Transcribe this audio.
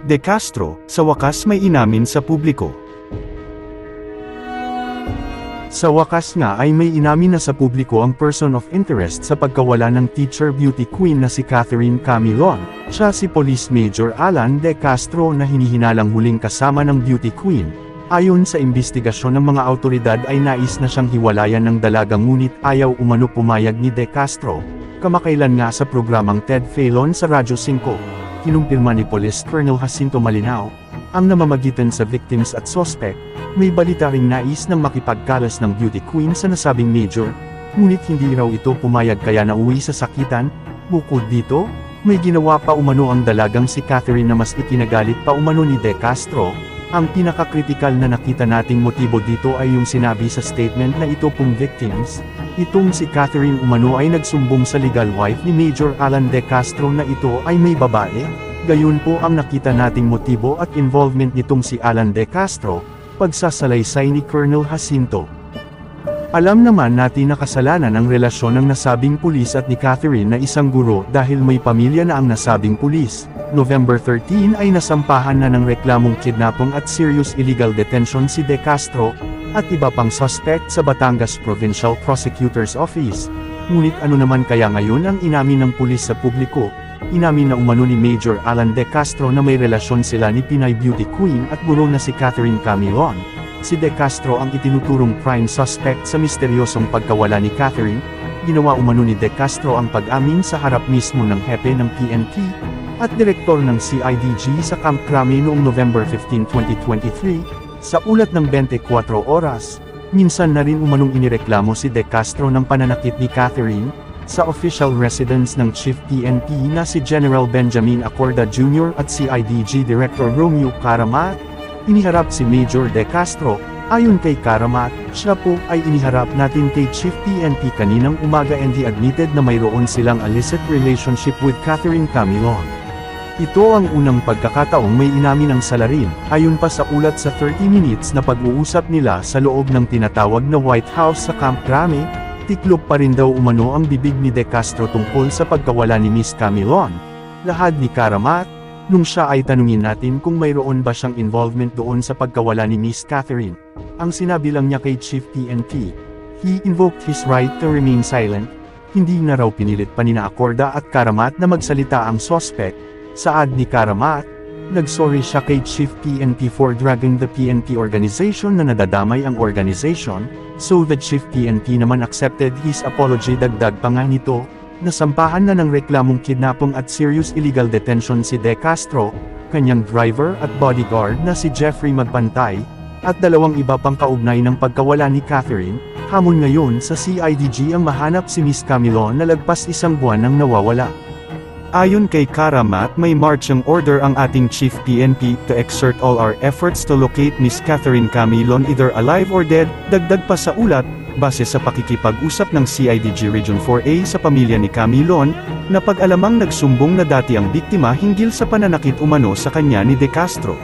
De Castro, sa wakas may inamin sa publiko. Sa wakas nga ay may inamin na sa publiko ang person of interest sa pagkawala ng teacher beauty queen na si Catherine Camilon. Siya si Police Major Alan De Castro na hinihinalang huling kasama ng beauty queen. Ayon sa imbestigasyon ng mga awtoridad ay nais na siyang hiwalayan ng dalaga ngunit ayaw umano pumayag ni De Castro. Kamakailan nga sa programang Ted Filon sa Radyo 5, kinumpirma ni Police Colonel Jacinto Malinao, ang namamagitan sa victims at suspect. May balita ring nais ng makipagkalas ng beauty queen sa nasabing major, ngunit hindi raw ito pumayag kaya nauwi sa sakitan. Bukod dito, may ginawa pa umano ang dalagang si Catherine na mas ikinagalit pa umano ni De Castro. Ang pinakakritikal na nakita nating motibo dito ay yung sinabi sa statement na ito pong victims. Itong si Catherine umano ay nagsumbong sa legal wife ni Major Alan De Castro na ito ay may babae. Gayon po ang nakita nating motibo at involvement nitong si Alan De Castro, pagsasalaysay ni Colonel Jacinto. Alam naman natin na kasalanan ang relasyon ng nasabing pulis at ni Catherine na isang guro dahil may pamilya na ang nasabing pulis. November 13 ay nasampahan na ng reklamong kidnapping at serious illegal detention si De Castro, at iba pang suspect sa Batangas Provincial Prosecutor's Office. Ngunit ano naman kaya ngayon ang inamin ng pulis sa publiko? Inamin na umano ni Major Alan De Castro na may relasyon sila ni Pinay Beauty Queen at guro na si Catherine Camilon. Si De Castro ang itinuturong prime suspect sa misteryosong pagkawala ni Catherine. Ginawa umano ni De Castro ang pag-amin sa harap mismo ng hepe ng PNP at direktor ng CIDG sa Camp Crame noong November 15, 2023, sa ulat ng 24 oras. Minsan na rin umanong inireklamo si De Castro ng pananakit ni Catherine sa official residence ng Chief PNP na si General Benjamin Acorda Jr. at CIDG Director Romeo Caramat. Iniharap si Major De Castro. Ayon kay Caramat, siya po ay iniharap natin kay Chief PNP kaninang umaga and he admitted na mayroon silang illicit relationship with Catherine Camilon. Ito ang unang pagkakataong may inamin ang salarin, ayon pa sa ulat sa 30 minutes na pag-uusap nila sa loob ng tinatawag na White House sa Camp Crame. Tiklop pa rin daw umano ang bibig ni De Castro tungkol sa pagkawala ni Miss Camilon. Lahad ni Caramat, nung siya ay tanungin natin kung mayroon ba siyang involvement doon sa pagkawala ni Miss Catherine. Ang sinabi lang niya kay Chief PNP, he invoked his right to remain silent. Hindi na raw pinilit pa nina Acorda at Caramat na magsalita ang suspect. Saad ni Caramat, nagsorry siya kay Chief PNP for dragging the PNP organization na nadadamay ang organization, so the Chief PNP naman accepted his apology. Dagdag pa nga nito, nasampahan na ng reklamong kidnapping at serious illegal detention si De Castro, kanyang driver at bodyguard na si Jeffrey Magpantay, at dalawang iba pang kaugnay ng pagkawala ni Catherine. Hamon ngayon sa CIDG ang mahanap si Miss Camilon na lagpas isang buwan nang nawawala. Ayon kay Caramat, may marching order ang ating Chief PNP to exert all our efforts to locate Miss Catherine Camilon either alive or dead. Dagdag pa sa ulat, base sa pakikipag-usap ng CIDG Region 4A sa pamilya ni Camilon, na pag-alamang nagsumbong na dati ang biktima hinggil sa pananakit umano sa kanya ni De Castro.